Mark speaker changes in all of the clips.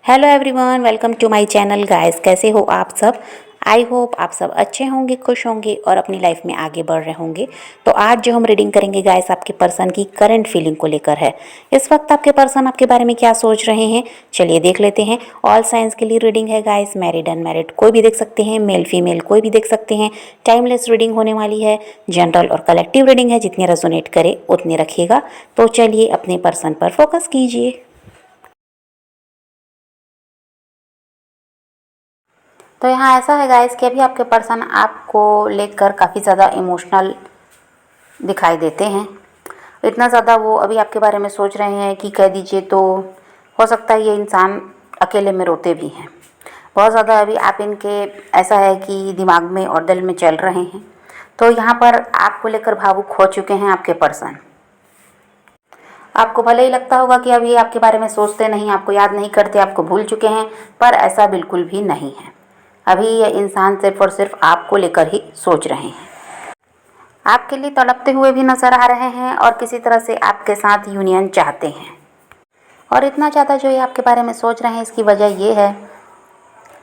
Speaker 1: Hello everyone, welcome to my channel guys. कैसे हो आप सब? आई होप आप सब अच्छे होंगे, खुश होंगे और अपनी लाइफ में आगे बढ़ रहे होंगे। तो आज जो हम रीडिंग करेंगे गाइस, आपके पर्सन की करंट फीलिंग को लेकर है। इस वक्त आपके पर्सन आपके बारे में क्या सोच रहे हैं, चलिए देख लेते हैं। ऑल साइंस के लिए रीडिंग है गाइस, मैरिड अनमैरिड कोई भी देख सकते हैं, मेल फीमेल कोई भी देख सकते हैं। टाइमलेस रीडिंग होने वाली है, जनरल और कलेक्टिव रीडिंग है, जितने रेजोनेट करे उतने रखिएगा। तो चलिए अपने पर्सन पर फोकस कीजिए। तो यहाँ ऐसा है गाइस कि अभी आपके पर्सन आपको लेकर काफ़ी ज़्यादा इमोशनल दिखाई देते हैं। इतना ज़्यादा वो अभी आपके बारे में सोच रहे हैं कि कह दीजिए तो हो सकता है ये इंसान अकेले में रोते भी हैं। बहुत ज़्यादा अभी आप इनके ऐसा है कि दिमाग में और दिल में चल रहे हैं। तो यहाँ पर आपको लेकर भावुक हो चुके हैं आपके पर्सन। आपको भले ही लगता होगा कि अभी आपके बारे में सोचते नहीं, आपको याद नहीं करते, आपको भूल चुके हैं, पर ऐसा बिल्कुल भी नहीं है। अभी ये इंसान सिर्फ और सिर्फ आपको लेकर ही सोच रहे हैं। आपके लिए तड़पते हुए भी नजर आ रहे हैं और किसी तरह से आपके साथ यूनियन चाहते हैं। और इतना ज़्यादा जो ये आपके बारे में सोच रहे हैं, इसकी वजह ये है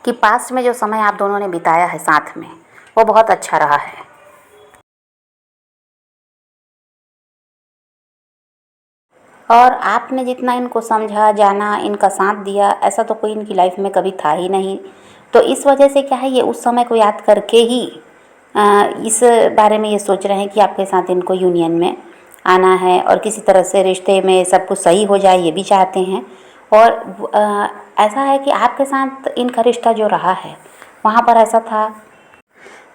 Speaker 1: कि पास्ट में जो समय आप दोनों ने बिताया है साथ में, वो बहुत अच्छा रहा है। और आपने जितना इनको समझा, जाना, इनका साथ दिया, ऐसा तो कोई इनकी लाइफ में कभी था ही नहीं। तो इस वजह से क्या है, ये उस समय को याद करके ही इस बारे में ये सोच रहे हैं कि आपके साथ इनको यूनियन में आना है और किसी तरह से रिश्ते में सब कुछ सही हो जाए, ये भी चाहते हैं। और ऐसा है कि आपके साथ इनका रिश्ता जो रहा है, वहाँ पर ऐसा था,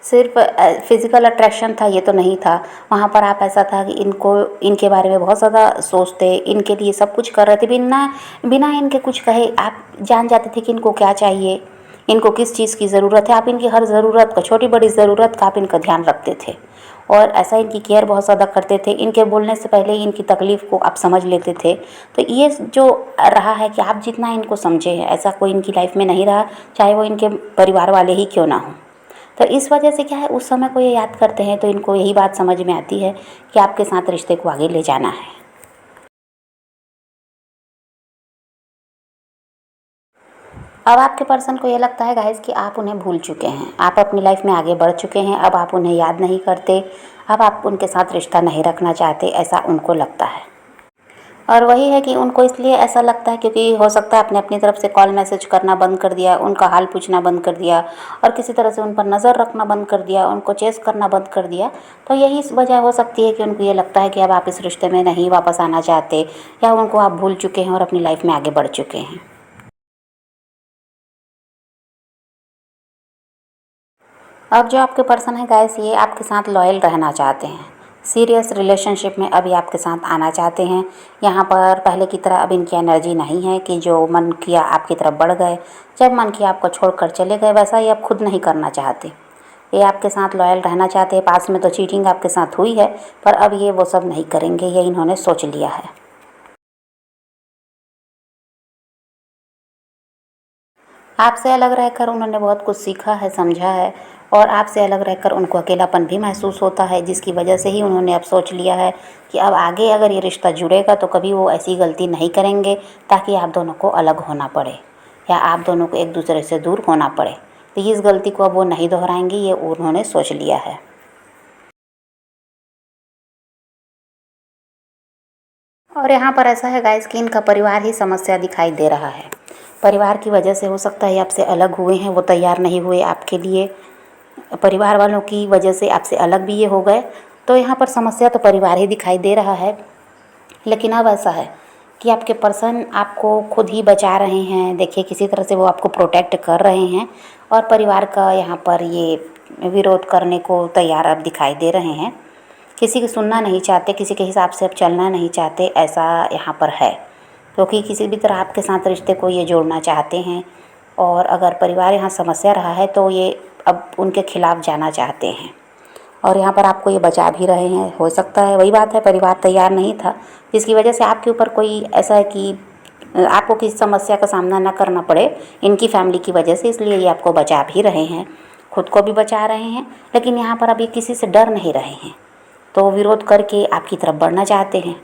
Speaker 1: सिर्फ फिज़िकल अट्रैक्शन था ये तो नहीं था। वहाँ पर आप ऐसा था कि इनको इनके बारे में बहुत ज़्यादा सोचते, इनके लिए सब कुछ कर रहे थे, बिना बिना इनके कुछ कहे आप जान जाते थे कि इनको क्या चाहिए, इनको किस चीज़ की ज़रूरत है। आप इनकी हर ज़रूरत का, छोटी बड़ी ज़रूरत का आप इनका ध्यान रखते थे और ऐसा इनकी केयर बहुत ज़्यादा करते थे। इनके बोलने से पहले ही इनकी तकलीफ़ को आप समझ लेते थे। तो ये जो रहा है कि आप जितना इनको समझे हैं, ऐसा कोई इनकी लाइफ में नहीं रहा, चाहे वो इनके परिवार वाले ही क्यों ना हों। तो इस वजह से क्या है, उस समय को ये याद करते हैं तो इनको यही बात समझ में आती है कि आपके साथ रिश्ते को आगे ले जाना है। अब आपके पर्सन को ये लगता है गाइस कि आप उन्हें भूल चुके हैं, आप अपनी लाइफ में आगे बढ़ चुके हैं, अब आप उन्हें याद नहीं करते, अब आप उनके साथ रिश्ता नहीं रखना चाहते, ऐसा उनको लगता है। और वही है कि उनको इसलिए ऐसा लगता है क्योंकि हो सकता है आपने अपनी तरफ से कॉल मैसेज करना बंद कर दिया, उनका हाल पूछना बंद कर दिया और किसी तरह से उन पर नज़र रखना बंद कर दिया, उनको चेस करना बंद कर दिया। तो यही वजह हो सकती है कि उनको ये लगता है कि अब आप इस रिश्ते में नहीं वापस आना चाहते, या उनको आप भूल चुके हैं और अपनी लाइफ में आगे बढ़ चुके हैं। अब जो आपके पर्सन है गाइस, ये आपके साथ लॉयल रहना चाहते हैं, सीरियस रिलेशनशिप में अभी आपके साथ आना चाहते हैं। यहाँ पर पहले की तरह अब इनकी एनर्जी नहीं है कि जो मन किया आपकी तरफ बढ़ गए, जब मन किया आपको छोड़कर चले गए, वैसा ये अब खुद नहीं करना चाहते। ये आपके साथ लॉयल रहना चाहते हैं। पास में तो चीटिंग आपके साथ हुई है, पर अब ये वो सब नहीं करेंगे, ये इन्होंने सोच लिया है। आपसे अलग रहकर उन्होंने बहुत कुछ सीखा है, समझा है, और आपसे अलग रहकर उनको अकेलापन भी महसूस होता है, जिसकी वजह से ही उन्होंने अब सोच लिया है कि अब आगे अगर ये रिश्ता जुड़ेगा तो कभी वो ऐसी गलती नहीं करेंगे ताकि आप दोनों को अलग होना पड़े या आप दोनों को एक दूसरे से दूर होना पड़े। तो इस गलती को अब वो नहीं दोहराएंगे, ये उन्होंने सोच लिया है। और यहाँ पर ऐसा है गाइस कि इनका परिवार ही समस्या दिखाई दे रहा है। परिवार की वजह से हो सकता है आपसे अलग हुए हैं, वो तैयार नहीं हुए आपके लिए, परिवार वालों की वजह से आपसे अलग भी ये हो गए। तो यहाँ पर समस्या तो परिवार ही दिखाई दे रहा है। लेकिन अब ऐसा है कि आपके पर्सन आपको खुद ही बचा रहे हैं। देखिए, किसी तरह से वो आपको प्रोटेक्ट कर रहे हैं और परिवार का यहाँ पर ये विरोध करने को तैयार अब दिखाई दे रहे हैं। किसी की सुनना नहीं चाहते, किसी के हिसाब से अब चलना नहीं चाहते, ऐसा यहाँ पर है। क्योंकि किसी भी तरह आपके साथ रिश्ते को ये जोड़ना चाहते हैं और अगर परिवार यहाँ समस्या रहा है तो ये अब उनके खिलाफ़ जाना चाहते हैं और यहाँ पर आपको ये बचा भी रहे हैं। हो सकता है वही बात है, परिवार तैयार नहीं था, जिसकी वजह से आपके ऊपर कोई ऐसा है कि आपको किसी समस्या का सामना ना करना पड़े इनकी फैमिली की वजह से, इसलिए ये आपको बचा भी रहे हैं, खुद को भी बचा रहे हैं। लेकिन यहाँ पर अभी किसी से डर नहीं रहे हैं, तो विरोध करके आपकी तरफ बढ़ना चाहते हैं।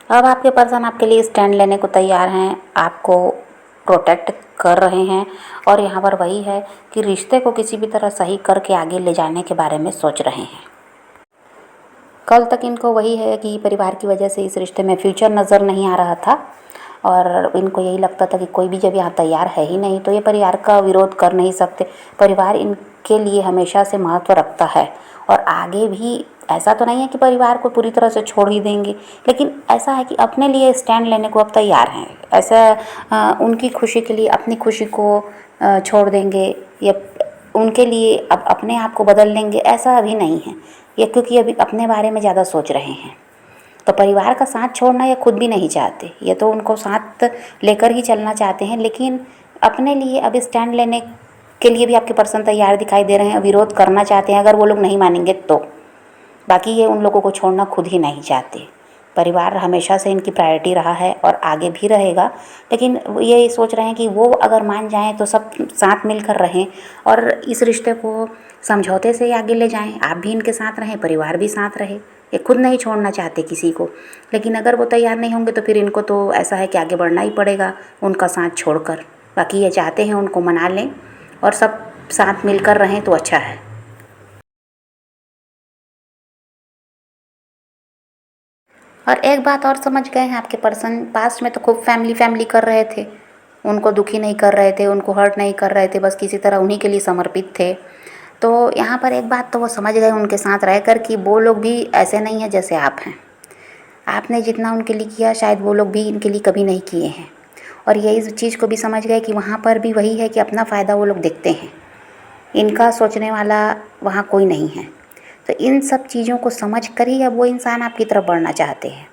Speaker 1: अब आपके पर्सन आपके लिए स्टैंड लेने को तैयार हैं, आपको प्रोटेक्ट कर रहे हैं। और यहाँ पर वही है कि रिश्ते को किसी भी तरह सही करके आगे ले जाने के बारे में सोच रहे हैं। कल तक इनको वही है कि परिवार की वजह से इस रिश्ते में फ्यूचर नज़र नहीं आ रहा था और इनको यही लगता था कि कोई भी जब यहाँ तैयार है ही नहीं तो ये परिवार का विरोध कर नहीं सकते। परिवार इनके लिए हमेशा से महत्व रखता है और आगे भी ऐसा तो नहीं है कि परिवार को पूरी तरह से छोड़ ही देंगे, लेकिन ऐसा है कि अपने लिए स्टैंड लेने को अब तैयार हैं। ऐसा उनकी खुशी के लिए अपनी खुशी को छोड़ देंगे या उनके लिए अब अपने आप को बदल लेंगे, ऐसा अभी नहीं है ये, क्योंकि अभी अपने बारे में ज़्यादा सोच रहे हैं। तो परिवार का साथ छोड़ना ये खुद भी नहीं चाहते, ये तो उनको साथ लेकर ही चलना चाहते हैं, लेकिन अपने लिए अब स्टैंड लेने के लिए भी आपके पर्सन तैयार दिखाई दे रहे हैं। विरोध करना चाहते हैं अगर वो लोग नहीं मानेंगे तो, बाकी ये उन लोगों को छोड़ना खुद ही नहीं चाहते। परिवार हमेशा से इनकी प्रायोरिटी रहा है और आगे भी रहेगा, लेकिन ये सोच रहे हैं कि वो अगर मान जाएं तो सब साथ मिलकर रहें और इस रिश्ते को समझौते से आगे ले जाएं। आप भी इनके साथ रहें, परिवार भी साथ रहे। ये खुद नहीं छोड़ना चाहते किसी को, लेकिन अगर वो तैयार नहीं होंगे तो फिर इनको तो ऐसा है कि आगे बढ़ना ही पड़ेगा उनका साथ छोड़कर। बाकी ये चाहते हैं उनको मना लें और सब साथ मिलकर रहें तो अच्छा है। और एक बात और समझ गए हैं आपके पर्सन, पास्ट में तो खूब फैमिली फैमिली कर रहे थे, उनको दुखी नहीं कर रहे थे, उनको हर्ट नहीं कर रहे थे, बस किसी तरह उन्हीं के लिए समर्पित थे। तो यहाँ पर एक बात तो वो समझ गए उनके साथ रहकर कि वो लोग भी ऐसे नहीं हैं जैसे आप हैं। आपने जितना उनके लिए किया शायद वो लोग भी इनके लिए कभी नहीं किए हैं। और ये इस चीज़ को भी समझ गए कि वहाँ पर भी वही है कि अपना फ़ायदा वो लोग देखते हैं, इनका सोचने वाला वहाँ कोई नहीं है। तो इन सब चीज़ों को समझ कर ही अब वो इंसान आपकी तरफ बढ़ना चाहते हैं।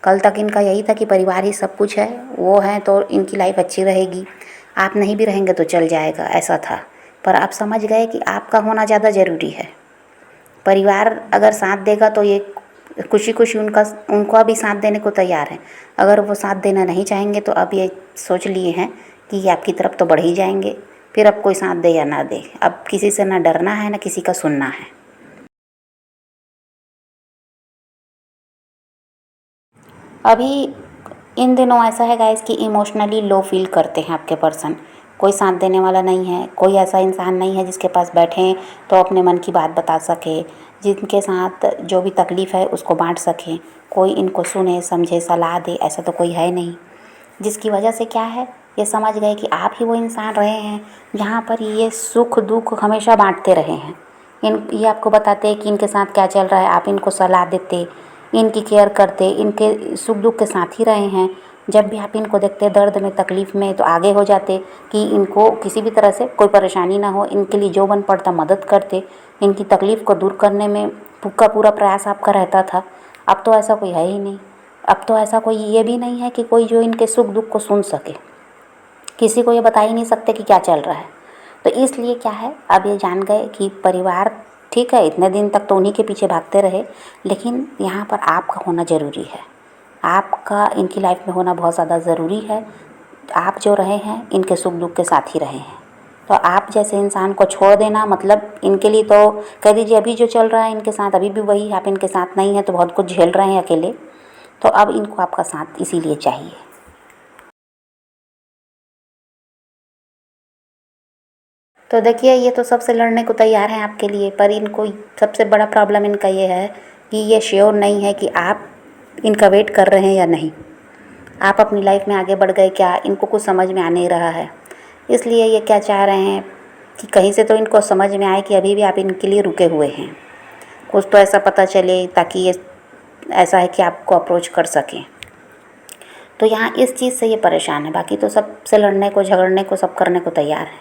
Speaker 1: कल तक इनका यही था कि परिवार ही सब कुछ है, वो हैं तो इनकी लाइफ अच्छी रहेगी, आप नहीं भी रहेंगे तो चल जाएगा, ऐसा था। पर आप समझ गए कि आपका होना ज़्यादा ज़रूरी है। परिवार अगर साथ देगा तो ये खुशी खुशी उनका भी साथ देने को तैयार है। अगर वो साथ देना नहीं चाहेंगे तो अब ये सोच लिए हैं कि ये आपकी तरफ तो बढ़ ही जाएंगे, फिर अब कोई साथ दे या ना दे, अब किसी से ना डरना है ना किसी का सुनना है। अभी इन दिनों ऐसा है गाइस कि इमोशनली लो फील करते हैं आपके पर्सन। कोई साथ देने वाला नहीं है, कोई ऐसा इंसान नहीं है जिसके पास बैठें तो अपने मन की बात बता सके, जिनके साथ जो भी तकलीफ़ है उसको बांट सकें, कोई इनको सुने समझे सलाह दे, ऐसा तो कोई है नहीं। जिसकी वजह से क्या है, ये समझ गए कि आप ही वो इंसान रहे हैं जहाँ पर ये सुख दुख हमेशा बांटते रहे हैं। ये आपको बताते हैं कि इनके साथ क्या चल रहा है, आप इनको सलाह देते, इनकी केयर करते, इनके सुख दुख के साथ ही रहे हैं। जब भी आप इनको देखते दर्द में तकलीफ़ में तो आगे हो जाते कि इनको किसी भी तरह से कोई परेशानी ना हो, इनके लिए जो बन पड़ता मदद करते, इनकी तकलीफ़ को दूर करने में पूरा पूरा प्रयास आपका रहता था। अब तो ऐसा कोई है ही नहीं। अब तो ऐसा कोई ये भी नहीं है कि कोई जो इनके सुख दुख को सुन सके, किसी को ये बता ही नहीं सकते कि क्या चल रहा है। तो इसलिए क्या है, अब ये जान गए कि परिवार ठीक है, इतने दिन तक तो उन्हीं के पीछे भागते रहे, लेकिन यहाँ पर आपका होना ज़रूरी है। आपका इनकी लाइफ में होना बहुत ज़्यादा ज़रूरी है। आप जो रहे हैं इनके सुख दुख के साथ ही रहे हैं, तो आप जैसे इंसान को छोड़ देना मतलब इनके लिए तो कह दीजिए अभी जो चल रहा है इनके साथ अभी भी वही, आप इनके साथ नहीं हैं तो बहुत कुछ झेल रहे हैं अकेले, तो अब इनको आपका साथ इसीलिए चाहिए। तो देखिए ये तो सबसे लड़ने को तैयार हैं आपके लिए, पर इनको सबसे बड़ा प्रॉब्लम इनका ये है कि ये श्योर नहीं है कि आप इनका वेट कर रहे हैं या नहीं। आप अपनी लाइफ में आगे बढ़ गए क्या, इनको कुछ समझ में आ नहीं रहा है। इसलिए ये क्या चाह रहे हैं कि कहीं से तो इनको समझ में आए कि अभी भी आप इनके लिए रुके हुए हैं, कुछ तो ऐसा पता चले ताकि ये ऐसा है कि आपको अप्रोच कर सकें। तो यहाँ इस चीज़ से ये परेशान है, बाकी तो सबसे लड़ने को झगड़ने को सब करने को तैयार है,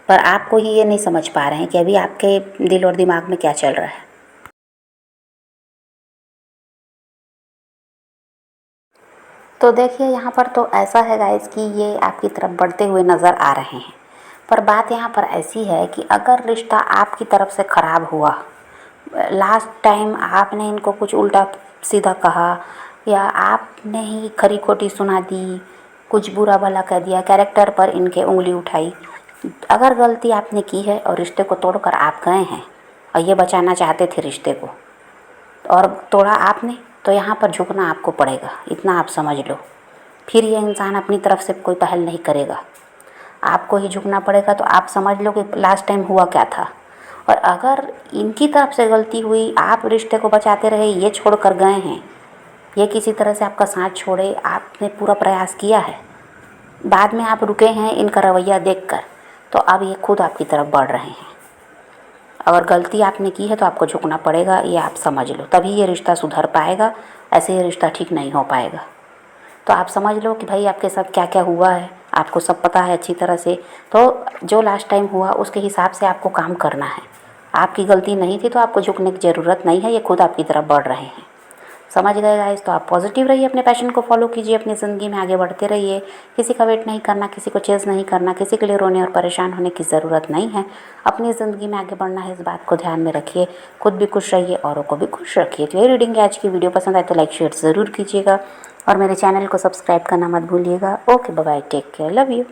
Speaker 1: पर आपको ही ये नहीं समझ पा रहे हैं कि अभी आपके दिल और दिमाग में क्या चल रहा है। तो देखिए यहाँ पर तो ऐसा है गाइस कि ये आपकी तरफ बढ़ते हुए नज़र आ रहे हैं, पर बात यहाँ पर ऐसी है कि अगर रिश्ता आपकी तरफ से ख़राब हुआ, लास्ट टाइम आपने इनको कुछ उल्टा सीधा कहा या आपने ही खरी खोटी सुना दी, कुछ बुरा भला कह दिया, कैरेक्टर पर इनके उंगली उठाई, अगर गलती आपने की है और रिश्ते को तोड़कर आप गए हैं और ये बचाना चाहते थे रिश्ते को और तोड़ा आपने, तो यहाँ पर झुकना आपको पड़ेगा, इतना आप समझ लो। फिर ये इंसान अपनी तरफ से कोई पहल नहीं करेगा, आपको ही झुकना पड़ेगा। तो आप समझ लो कि लास्ट टाइम हुआ क्या था। और अगर इनकी तरफ से गलती हुई, आप रिश्ते को बचाते रहे, ये छोड़ कर गए हैं, ये किसी तरह से आपका साथ छोड़े, आपने पूरा प्रयास किया है, बाद में आप रुके हैं इनका रवैया देखकर, तो अब ये खुद आपकी तरफ बढ़ रहे हैं। अगर गलती आपने की है तो आपको झुकना पड़ेगा, ये आप समझ लो, तभी ये रिश्ता सुधर पाएगा, ऐसे ये रिश्ता ठीक नहीं हो पाएगा। तो आप समझ लो कि भाई आपके साथ क्या क्या हुआ है, आपको सब पता है अच्छी तरह से। तो जो लास्ट टाइम हुआ उसके हिसाब से आपको काम करना है। आपकी गलती नहीं थी तो आपको झुकने की ज़रूरत नहीं है, ये खुद आपकी तरफ बढ़ रहे हैं। समझ गए गाइस? तो आप पॉजिटिव रहिए, अपने पैशन को फॉलो कीजिए, अपनी ज़िंदगी में आगे बढ़ते रहिए। किसी का वेट नहीं करना, किसी को चेज़ नहीं करना, किसी के लिए रोने और परेशान होने की ज़रूरत नहीं है। अपनी ज़िंदगी में आगे बढ़ना है, इस बात को ध्यान में रखिए। खुद भी खुश रहिए, औरों को भी खुश रखिए। तो ये रीडिंग की आज की वीडियो पसंद आए तो लाइक शेयर ज़रूर कीजिएगा और मेरे चैनल को सब्सक्राइब करना मत भूलिएगा। Okay, bye bye, take care, love you.